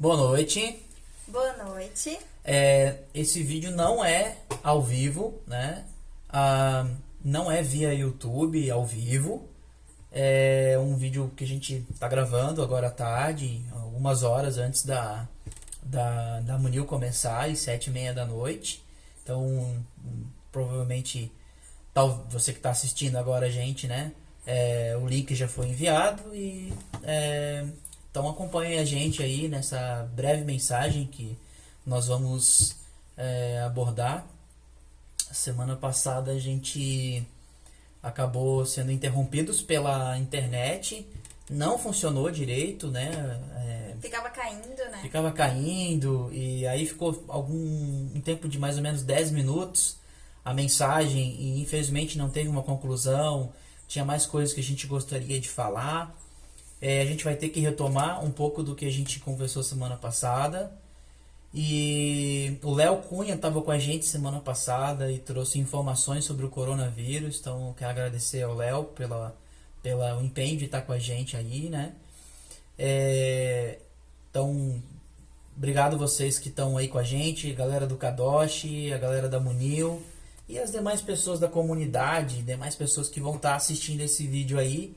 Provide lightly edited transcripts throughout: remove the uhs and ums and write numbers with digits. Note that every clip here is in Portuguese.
Boa noite. Boa noite. Esse vídeo não é ao vivo, né? Não é via YouTube ao vivo. É um vídeo que a gente está gravando agora à tarde, algumas horas antes da Munil começar, às 7h30 da noite. Então, provavelmente, você que está assistindo agora a gente, né? O link já foi enviado e... Então acompanhe a gente aí nessa breve mensagem que nós vamos abordar. Semana passada a gente acabou sendo interrompidos pela internet, não funcionou direito, né? Ficava caindo, né? Ficava caindo e aí ficou um tempo de mais ou menos 10 minutos a mensagem e infelizmente não teve uma conclusão, tinha mais coisas que a gente gostaria de falar. A gente vai ter que retomar um pouco do que a gente conversou semana passada. E o Léo Cunha estava com a gente semana passada e trouxe informações sobre o coronavírus. Então, eu quero agradecer ao Léo pelo empenho de estar com a gente aí, né? Então, obrigado vocês que estão aí com a gente, a galera do Kadoshi, a galera da Munil e as demais pessoas da comunidade, demais pessoas que vão estar assistindo esse vídeo aí.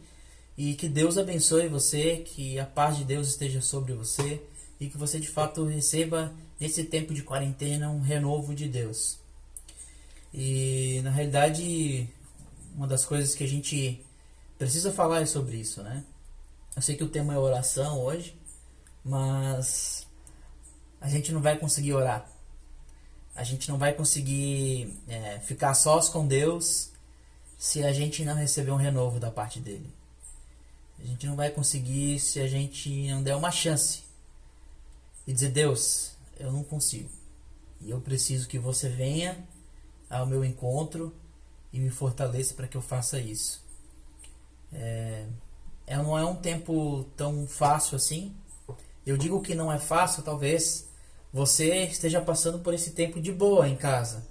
E que Deus abençoe você, que a paz de Deus esteja sobre você e que você de fato receba nesse tempo de quarentena um renovo de Deus. E na realidade, uma das coisas que a gente precisa falar é sobre isso, né? Eu sei que o tema é oração hoje, mas a gente não vai conseguir orar. A gente não vai conseguir ficar sós com Deus se a gente não receber um renovo da parte dele. A gente não vai conseguir se a gente não der uma chance e dizer: Deus, eu não consigo e eu preciso que você venha ao meu encontro e me fortaleça para que eu faça isso. Não é um tempo tão fácil assim. Eu digo que não é fácil, talvez você esteja passando por esse tempo de boa em casa,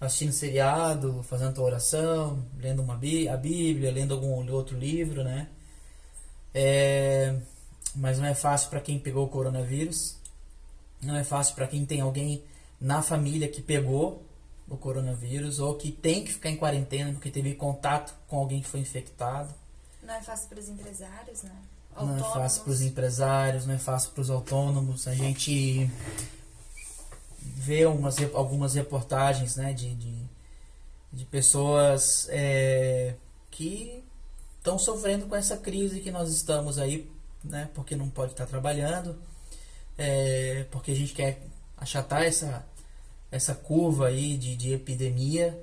assistindo seriado, fazendo tua oração, lendo a Bíblia, lendo algum outro livro, né? Mas não é fácil para quem pegou o coronavírus, não é fácil para quem tem alguém na família que pegou o coronavírus ou que tem que ficar em quarentena porque teve contato com alguém que foi infectado. Não é fácil para os empresários, né? Não é fácil para os empresários, não é fácil para os autônomos. A gente vê algumas reportagens, né, de pessoas que estão sofrendo com essa crise que nós estamos aí, né? Porque não pode estar trabalhando, porque a gente quer achatar essa curva aí de epidemia.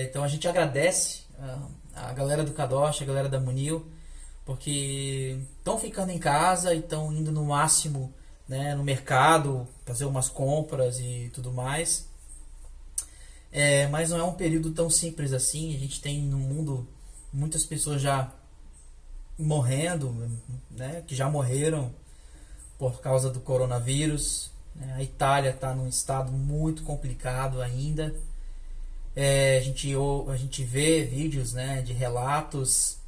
Então a gente agradece a galera do Kadosh, a galera da Munil, porque estão ficando em casa e estão indo no máximo, né, no mercado, fazer umas compras e tudo mais. Mas não é um período tão simples assim. A gente tem no mundo muitas pessoas já morrendo, né, que já morreram por causa do coronavírus. A Itália está num estado muito complicado ainda. A gente vê vídeos, né, de relatos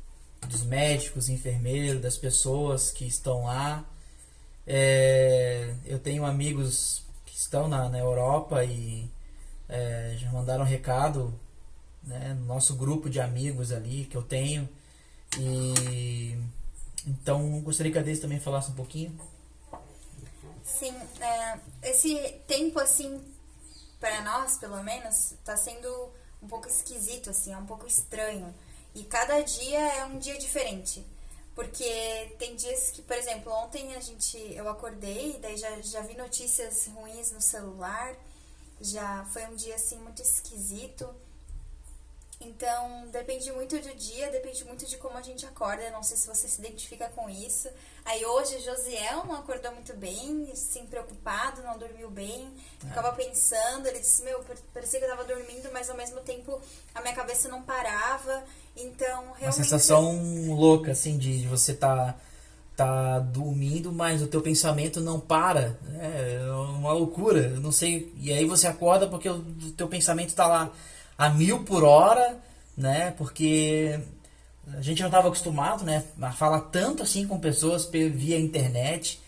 dos médicos, enfermeiros, das pessoas que estão lá. Eu tenho amigos que estão na Europa e já mandaram recado, né, no nosso grupo de amigos ali que eu tenho. E então gostaria que a Deise também falasse um pouquinho. Sim, esse tempo assim, para nós pelo menos, tá sendo um pouco esquisito, assim, é um pouco estranho. E cada dia é um dia diferente. Porque tem dias que, por exemplo, ontem eu acordei, daí já vi notícias ruins no celular, já foi um dia assim muito esquisito. Então, depende muito do dia, depende muito de como a gente acorda. Não sei se você se identifica com isso. Aí hoje, Josiel não acordou muito bem, sim, preocupado, não dormiu bem. Ficava pensando, ele disse, parecia que eu tava dormindo, mas ao mesmo tempo a minha cabeça não parava. Então, realmente... Uma sensação louca, assim, de você tá dormindo, mas o teu pensamento não para. É uma loucura, eu não sei. E aí você acorda porque o teu pensamento tá lá a 1000 por hora, né? Porque a gente não estava acostumado, né, a falar tanto assim com pessoas via internet.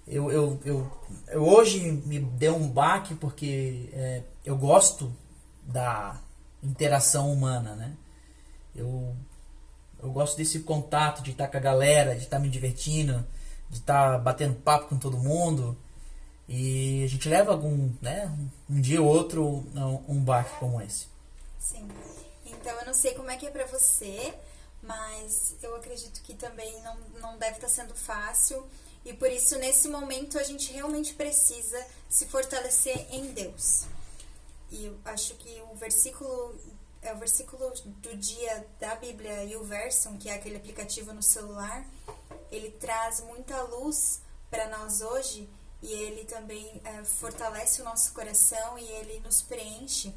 eu hoje me deu um baque porque eu gosto da interação humana, né? Eu gosto desse contato, de estar com a galera, de estar me divertindo, de estar batendo papo com todo mundo. E a gente leva um dia ou outro um baque como esse. Sim. Então eu não sei como é que é pra você, mas eu acredito que também não deve estar sendo fácil. E por isso, nesse momento, a gente realmente precisa se fortalecer em Deus. E eu acho que o versículo do dia da Bíblia e o Version, que é aquele aplicativo no celular, ele traz muita luz para nós hoje e ele também fortalece o nosso coração e ele nos preenche.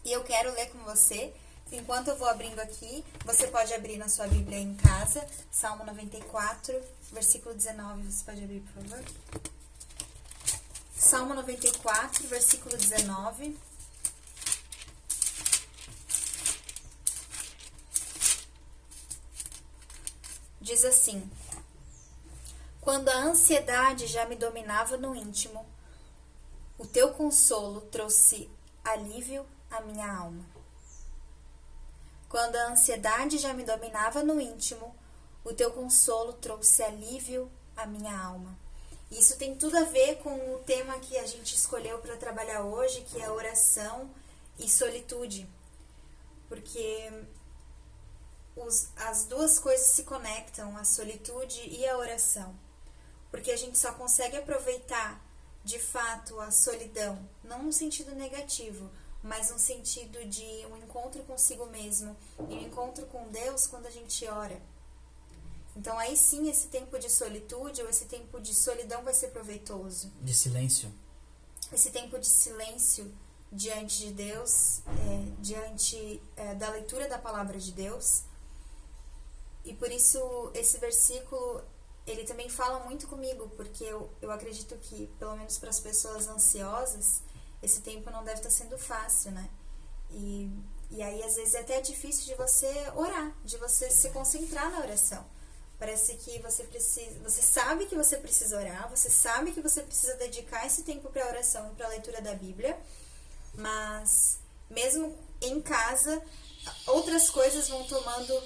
E eu quero ler com você. Enquanto eu vou abrindo aqui, você pode abrir na sua Bíblia em casa, Salmo 94, versículo 19. Você pode abrir, por favor? Salmo 94, versículo 19. Diz assim: quando a ansiedade já me dominava no íntimo, o teu consolo trouxe alívio à minha alma. Quando a ansiedade já me dominava no íntimo, o teu consolo trouxe alívio à minha alma. Isso tem tudo a ver com o tema que a gente escolheu para trabalhar hoje, que é oração e solitude. Porque as duas coisas se conectam, a solitude e a oração. Porque a gente só consegue aproveitar, de fato, a solidão, não no sentido negativo, mas no sentido de um encontro consigo mesmo e um encontro com Deus quando a gente ora. Então aí sim, esse tempo de solitude ou esse tempo de solidão vai ser proveitoso. De silêncio. Esse tempo de silêncio diante de Deus, diante da leitura da palavra de Deus. E por isso esse versículo, ele também fala muito comigo, porque eu acredito que, pelo menos para as pessoas ansiosas, esse tempo não deve estar sendo fácil, né? E aí, às vezes, é até difícil de você orar, de você se concentrar na oração. Parece que você sabe que você precisa orar, você sabe que você precisa dedicar esse tempo para a oração e para a leitura da Bíblia, mas mesmo em casa, outras coisas vão tomando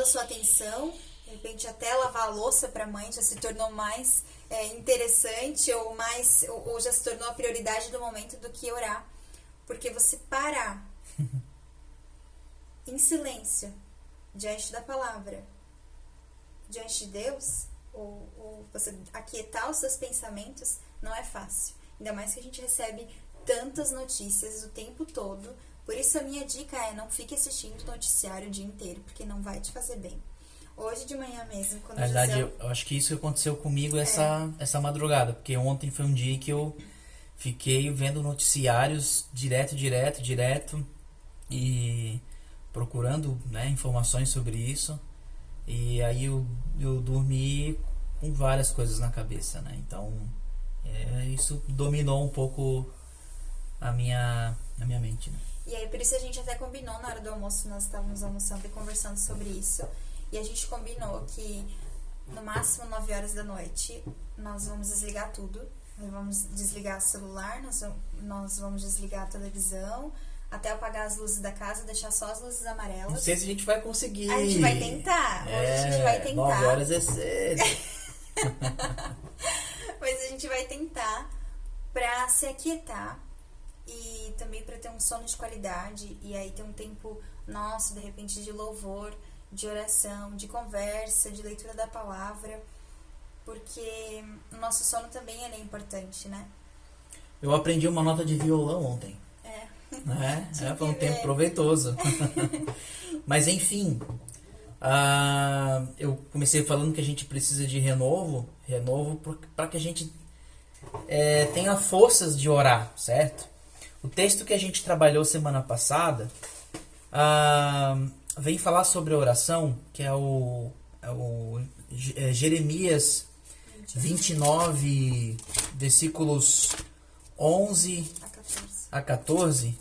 a sua atenção. De repente, até lavar a louça para a mãe já se tornou mais interessante ou já se tornou a prioridade do momento do que orar. Porque você parar em silêncio diante da palavra, diante de Deus, ou você aquietar os seus pensamentos, não é fácil. Ainda mais que a gente recebe tantas notícias o tempo todo. Por isso a minha dica é: não fique assistindo o noticiário o dia inteiro, porque não vai te fazer bem. Hoje de manhã mesmo, quando Na verdade, eu acho que isso aconteceu comigo essa madrugada, porque ontem foi um dia que eu fiquei vendo noticiários direto, e procurando, né, informações sobre isso, e aí eu dormi com várias coisas na cabeça, né? Então isso dominou um pouco a minha mente, né? E aí por isso a gente até combinou na hora do almoço, nós estávamos almoçando e conversando sobre isso. E a gente combinou que no máximo 9 horas da noite nós vamos desligar tudo. Nós vamos desligar o celular, nós vamos desligar a televisão, até apagar as luzes da casa, deixar só as luzes amarelas. Não sei se a gente vai conseguir. A gente vai tentar. Hoje a gente vai tentar. 9 horas é cedo. Mas a gente vai tentar pra se aquietar e também pra ter um sono de qualidade. E aí ter um tempo nosso, de repente, de louvor, de oração, de conversa, de leitura da palavra, porque o nosso sono também é importante, né? Eu aprendi uma nota de violão ontem. Foi um tempo proveitoso. Mas enfim, eu comecei falando que a gente precisa de renovo para que a gente tenha forças de orar, certo? O texto que a gente trabalhou semana passada vem falar sobre a oração, que é o Jeremias 29, versículos 11 a 14.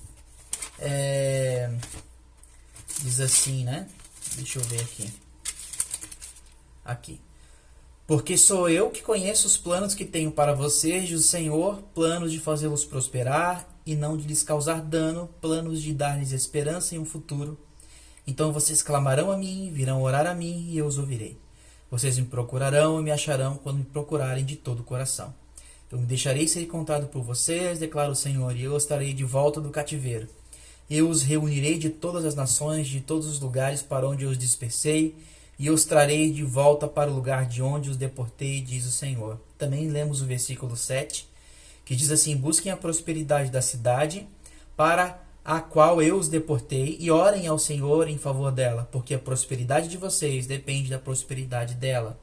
Diz assim, né? Deixa eu ver aqui. Porque sou eu que conheço os planos que tenho para vocês, diz o Senhor, planos de fazê-los prosperar e não de lhes causar dano, planos de dar-lhes esperança em um futuro. Então vocês clamarão a mim, virão orar a mim e eu os ouvirei. Vocês me procurarão e me acharão quando me procurarem de todo o coração. Eu me deixarei ser contado por vocês, declara o Senhor, e eu os trarei de volta do cativeiro. Eu os reunirei de todas as nações, de todos os lugares para onde eu os dispersei, e os trarei de volta para o lugar de onde os deportei, diz o Senhor. Também lemos o versículo 7, que diz assim: busquem a prosperidade da cidade para a qual eu os deportei, e orem ao Senhor em favor dela, porque a prosperidade de vocês depende da prosperidade dela.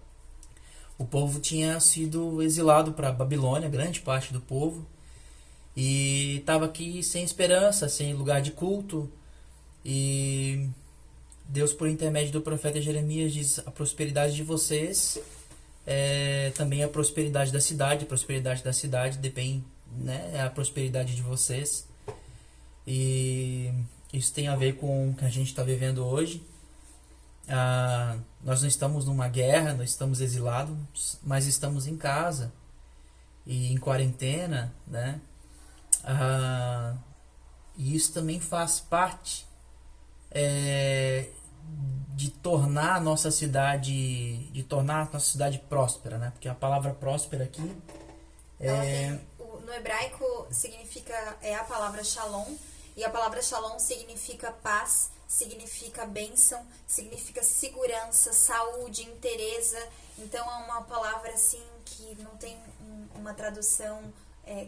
O povo tinha sido exilado para a Babilônia, grande parte do povo, e estava aqui sem esperança, sem lugar de culto. E Deus, por intermédio do profeta Jeremias, diz: a prosperidade de vocês é também a prosperidade da cidade. A prosperidade da cidade depende, né, é a prosperidade de vocês. E isso tem a ver com o que a gente está vivendo hoje. Nós não estamos numa guerra, nós estamos exilados, mas estamos em casa e em quarentena, né? E isso também faz parte de tornar a nossa cidade próspera, né? Porque a palavra próspera aqui no hebraico significa a palavra shalom, e a palavra shalom significa paz, significa bênção, significa segurança, saúde, inteireza. Então é uma palavra assim que não tem uma tradução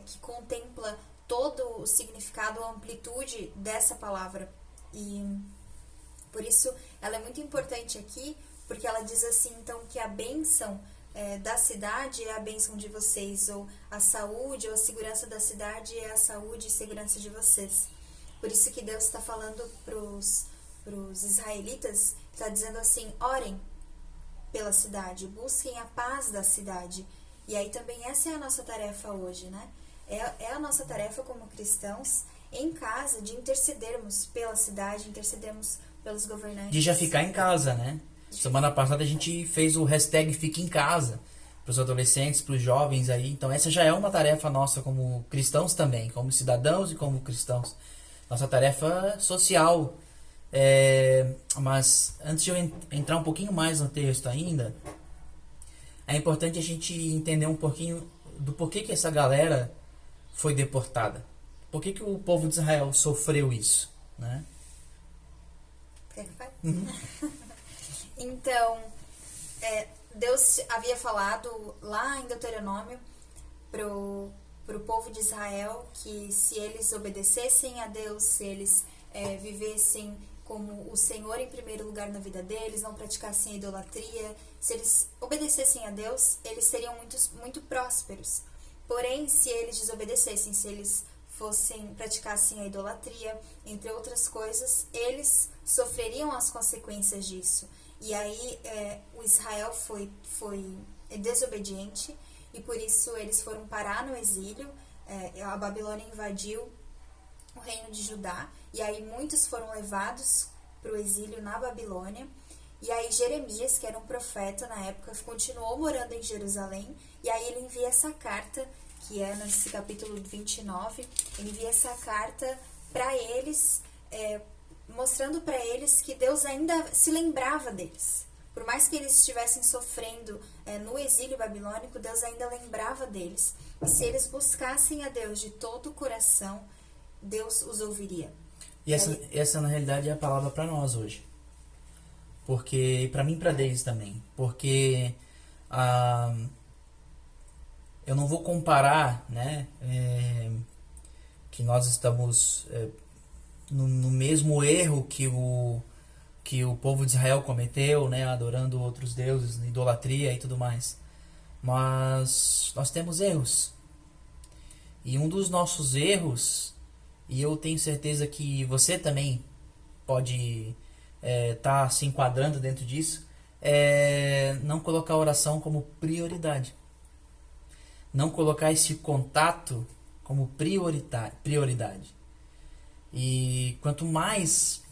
que contempla todo o significado, a amplitude dessa palavra. E por isso ela é muito importante aqui, porque ela diz assim, então, que a bênção da cidade é a bênção de vocês, ou a saúde ou a segurança da cidade é a saúde e segurança de vocês. Por isso que Deus está falando para os israelitas, está dizendo assim: orem pela cidade, busquem a paz da cidade. E aí também essa é a nossa tarefa hoje, né? É a nossa tarefa como cristãos em casa de intercedermos pela cidade, intercedermos pelos governantes. De já ficar em casa, né? Semana passada a gente fez o hashtag Fique em Casa para os adolescentes, para os jovens aí. Então essa já é uma tarefa nossa como cristãos também, como cidadãos e como cristãos. Nossa tarefa social. Mas antes de eu entrar um pouquinho mais no texto ainda, é importante a gente entender um pouquinho do porquê que essa galera foi deportada. Por que o povo de Israel sofreu isso, né? Uhum. Então, Deus havia falado lá em Deuteronômio pro povo de Israel que se eles obedecessem a Deus, se eles vivessem como o Senhor em primeiro lugar na vida deles, não praticassem a idolatria, se eles obedecessem a Deus, eles seriam muito prósperos. Porém, se eles desobedecessem, se eles praticassem a idolatria, entre outras coisas, eles sofreriam as consequências disso. E aí o Israel foi desobediente, e por isso eles foram parar no exílio. A Babilônia invadiu o reino de Judá, e aí muitos foram levados para o exílio na Babilônia. E aí Jeremias, que era um profeta na época, continuou morando em Jerusalém, e aí ele envia essa carta, que é nesse capítulo 29, ele envia essa carta para eles, mostrando para eles que Deus ainda se lembrava deles. Por mais que eles estivessem sofrendo no exílio babilônico, Deus ainda lembrava deles. E se eles buscassem a Deus de todo o coração, Deus os ouviria. E essa na realidade é a palavra para nós hoje. Porque, para mim e para Deise também. Porque eu não vou comparar, né, que nós estamos no mesmo erro que o povo de Israel cometeu, né, adorando outros deuses, idolatria e tudo mais. Mas nós temos erros. E um dos nossos erros, e eu tenho certeza que você também pode estar se enquadrando dentro disso, é não colocar a oração como prioridade. Não colocar esse contato como prioridade. E quanto mais,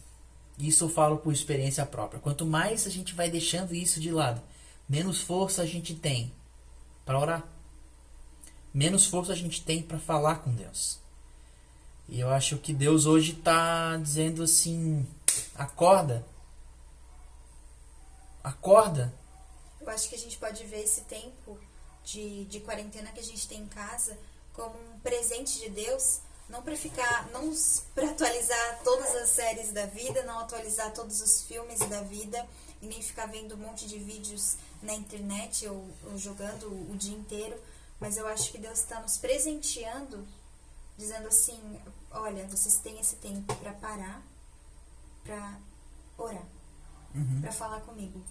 isso eu falo por experiência própria, quanto mais a gente vai deixando isso de lado, menos força a gente tem para orar. Menos força a gente tem para falar com Deus. E eu acho que Deus hoje está dizendo assim, acorda. Acorda. Eu acho que a gente pode ver esse tempo de quarentena que a gente tem em casa como um presente de Deus, não para ficar, não para atualizar todas as séries da vida, não atualizar todos os filmes da vida e nem ficar vendo um monte de vídeos na internet ou jogando o dia inteiro, mas eu acho que Deus está nos presenteando, dizendo assim, olha, vocês têm esse tempo para parar, para orar, para falar comigo.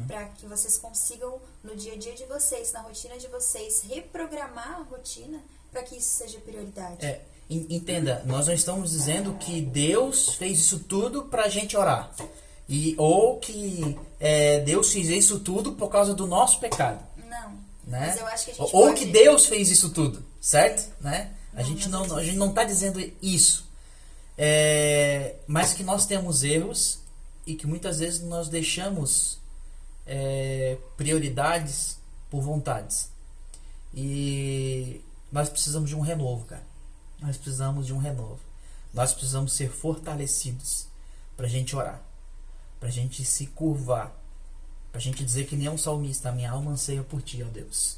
Para que vocês consigam, no dia a dia de vocês, na rotina de vocês, reprogramar a rotina para que isso seja prioridade. Entenda, nós não estamos dizendo que Deus fez isso tudo para a gente orar. Ou que Deus fez isso tudo por causa do nosso pecado. Não, né? Mas eu acho que a gente Ou pode... que Deus fez isso tudo, certo? Né? Não, a gente não está dizendo isso. Mas que nós temos erros e que muitas vezes nós deixamos prioridades por vontades. E nós precisamos de um renovo, cara. Nós precisamos de um renovo. Nós precisamos ser fortalecidos pra gente orar, pra gente se curvar, pra gente dizer que nem um salmista, a minha alma anseia por ti, ó Deus.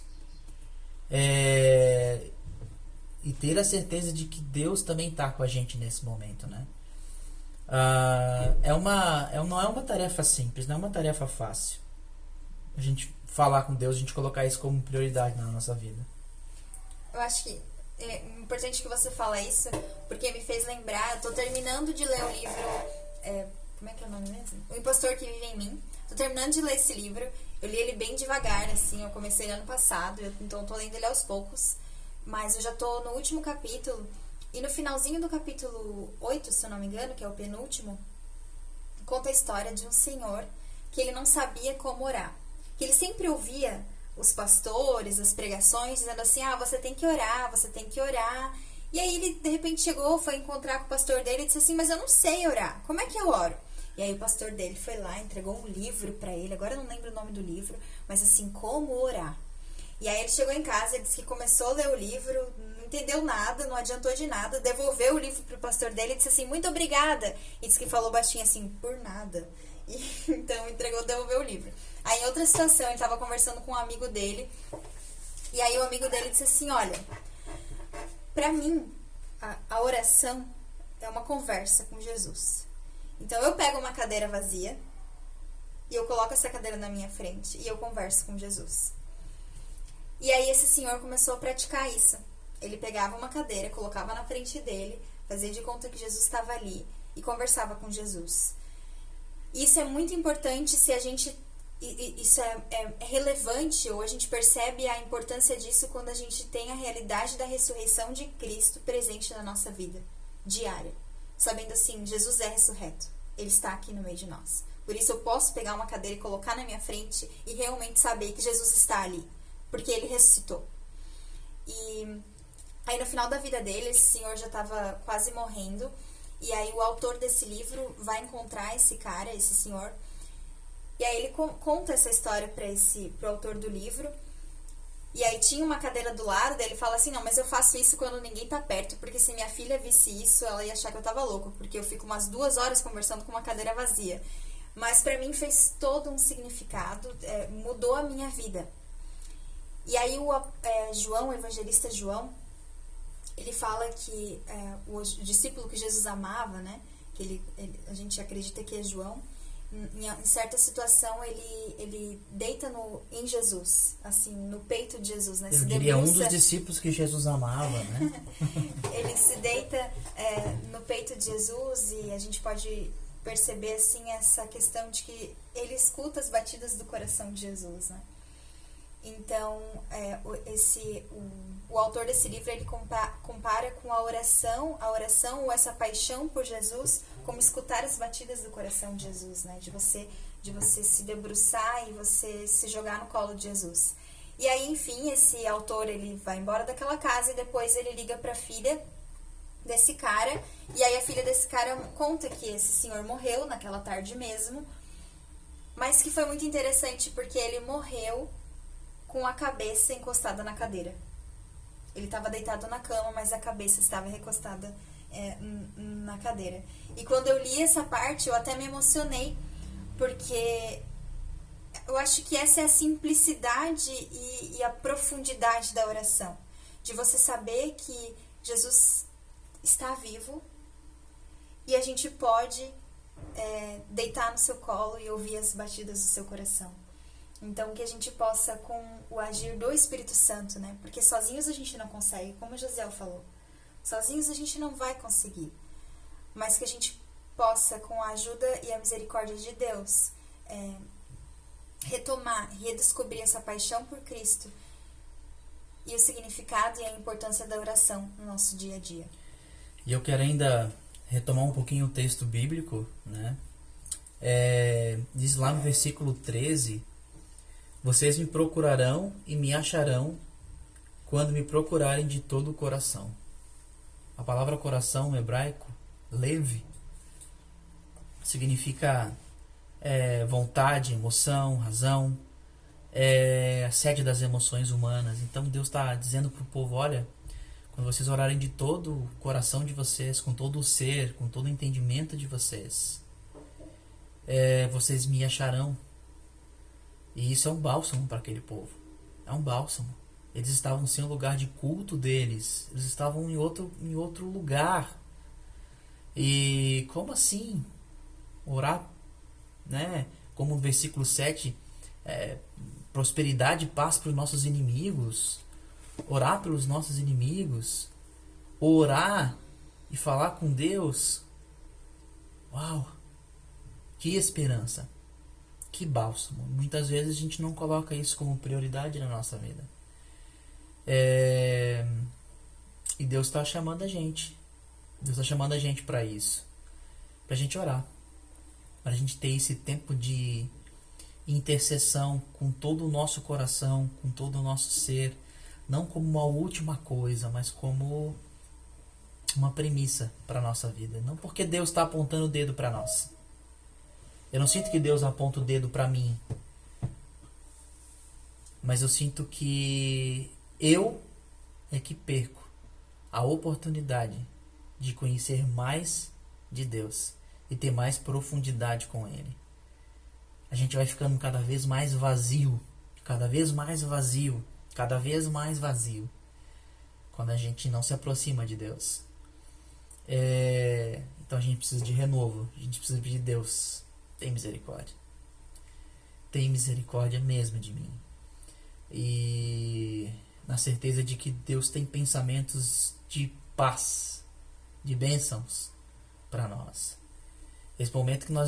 E ter a certeza de que Deus também tá com a gente nesse momento, né? Não é uma tarefa simples, não é uma tarefa fácil. A gente falar com Deus, a gente colocar isso como prioridade na nossa vida. Eu acho que é importante que você fala isso, porque me fez lembrar, eu tô terminando de ler o livro, como é que é o nome mesmo? O Impostor que Vive em Mim. Tô terminando de ler esse livro, eu li ele bem devagar, assim, eu comecei ano passado, então tô lendo ele aos poucos, mas eu já tô no último capítulo, e no finalzinho do capítulo 8, se eu não me engano, que é o penúltimo, conta a história de um senhor que ele não sabia como orar. Que ele sempre ouvia os pastores, as pregações, dizendo assim, você tem que orar, você tem que orar. E aí ele, de repente, chegou, foi encontrar com o pastor dele e disse assim, mas eu não sei orar, como é que eu oro? E aí o pastor dele foi lá, entregou um livro pra ele, agora eu não lembro o nome do livro, mas assim, como orar. E aí ele chegou em casa, ele disse que começou a ler o livro, não entendeu nada, não adiantou de nada, devolveu o livro pro pastor dele e disse assim, muito obrigada. E disse que falou baixinho assim, por nada. E então entregou, devolveu o livro. Aí em outra situação, ele estava conversando com um amigo dele, e aí o amigo dele disse assim, olha, pra mim, a oração é uma conversa com Jesus. Então eu pego uma cadeira vazia, e eu coloco essa cadeira na minha frente, e eu converso com Jesus. E aí esse senhor começou a praticar isso. Ele pegava uma cadeira, colocava na frente dele, fazia de conta que Jesus estava ali, e conversava com Jesus. Isso é muito importante se a gente... Isso é relevante, ou a gente percebe a importância disso quando a gente tem a realidade da ressurreição de Cristo presente na nossa vida diária. Sabendo assim, Jesus é ressurreto. Ele está aqui no meio de nós. Por isso eu posso pegar uma cadeira e colocar na minha frente e realmente saber que Jesus está ali. Porque ele ressuscitou. E aí no final da vida dele, esse senhor já estava quase morrendo. E aí o autor desse livro vai encontrar esse cara, esse senhor. E aí ele conta essa história pro autor do livro. E aí tinha uma cadeira do lado, daí ele fala assim, não, mas eu faço isso quando ninguém tá perto, porque se minha filha visse isso, ela ia achar que eu tava louco, porque eu fico umas 2 horas conversando com uma cadeira vazia. Mas pra mim fez todo um significado, mudou a minha vida. E aí o evangelista João, ele fala que o discípulo que Jesus amava, né, que a gente acredita que é João, em certa situação ele deita em Jesus, assim, no peito de Jesus, né? Eu diria um dos discípulos que Jesus amava, né? Ele se deita no peito de Jesus e a gente pode perceber assim essa questão de que ele escuta as batidas do coração de Jesus, né? Então o autor desse livro ele compara com a oração ou essa paixão por Jesus como escutar as batidas do coração de Jesus, né? De você se debruçar e você se jogar no colo de Jesus. E aí, enfim, esse autor ele vai embora daquela casa e depois ele liga para a filha desse cara. E aí a filha desse cara conta que esse senhor morreu naquela tarde mesmo. mas que foi muito interessante porque ele morreu com a cabeça encostada na cadeira. Ele estava deitado na cama, mas a cabeça estava recostada na cadeira. E quando eu li essa parte, eu até me emocionei, porque eu acho que essa é a simplicidade e a profundidade da oração. De você saber que Jesus está vivo e a gente pode deitar no seu colo e ouvir as batidas do seu coração. Então, que a gente possa, com o agir do Espírito Santo, né? Porque sozinhos a gente não consegue, como o José falou. Sozinhos a gente não vai conseguir. Mas que a gente possa, com a ajuda e a misericórdia de Deus, retomar, redescobrir essa paixão por Cristo e o significado e a importância da oração no nosso dia a dia. E eu quero ainda retomar um pouquinho o texto bíblico, né? Diz lá no versículo 13: vocês me procurarão e me acharão quando me procurarem de todo o coração. A palavra coração no hebraico, lev, significa vontade, emoção, razão, a sede das emoções humanas. Então Deus está dizendo para o povo: olha, quando vocês orarem de todo o coração de vocês, com todo o ser, com todo o entendimento de vocês, vocês me acharão. E isso é um bálsamo para aquele povo. É um bálsamo. Eles estavam sem o lugar de culto deles. Eles estavam em outro lugar. E como assim? Orar, né? Como o versículo 7, prosperidade e paz para os nossos inimigos. Orar pelos nossos inimigos. Orar e falar com Deus. Uau! Que esperança! Que bálsamo. Muitas vezes a gente não coloca isso como prioridade na nossa vida. E Deus está chamando a gente. Deus está chamando a gente para isso. Para a gente orar. Para a gente ter esse tempo de intercessão com todo o nosso coração, com todo o nosso ser. Não como uma última coisa, mas como uma premissa para a nossa vida. Não porque Deus está apontando o dedo para nós. Eu não sinto que Deus aponta o dedo para mim. Mas eu sinto que eu é que perco a oportunidade de conhecer mais de Deus e ter mais profundidade com Ele. A gente vai ficando cada vez mais vazio, cada vez mais vazio, cada vez mais vazio, quando a gente não se aproxima de Deus. Então a gente precisa de renovo, a gente precisa pedir: Deus, tem misericórdia. Tem misericórdia mesmo de mim. E na certeza de que Deus tem pensamentos de paz, de bênçãos para nós. Esse momento que nós